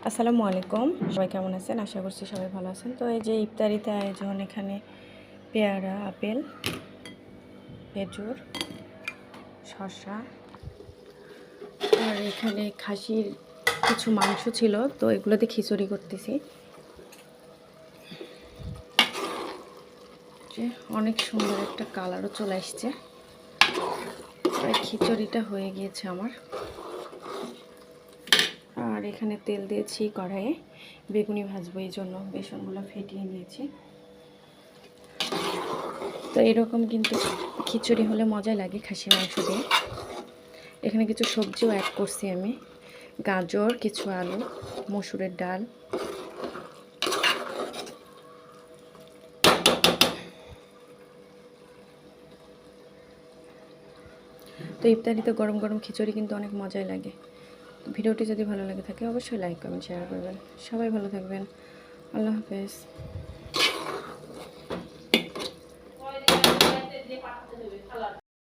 আসসালামু আলাইকুম, সবাই কেমন আছেন? আশা করছি সবাই ভালো আছেন। তো এই যে ইফতারিতে আয়োজন, এখানে পেয়ারা, আপেল, খেজুর, শসা, আর এখানে খাসির কিছু মাংস ছিল, তো এগুলোতে খিচুড়ি করতেছি। যে অনেক সুন্দর একটা কালারও চলে আসছে। খিচুড়িটা হয়ে গিয়েছে আমার। আর এখানে তেল দিয়েছি কড়াইয়ে, বেগুনি ভাজবো, এই জন্য বেসনগুলো ফেটিয়ে নিয়েছি। তো এরকম কিন্তু খিচুড়ি হলে মজা লাগে খাসির মাংস দিয়ে। এখানে কিছু সবজিও অ্যাড করছি আমি, গাজর, কিছু আলু, মসুরের ডাল। তো ইফতারিতে গরম গরম খিচুড়ি কিন্তু অনেক মজাই লাগে। তো ভিডিওটি যদি ভালো লাগে থাকে অবশ্যই লাইক কমেন্ট শেয়ার করবেন। সবাই ভালো থাকবেন। আল্লাহ হাফেজ।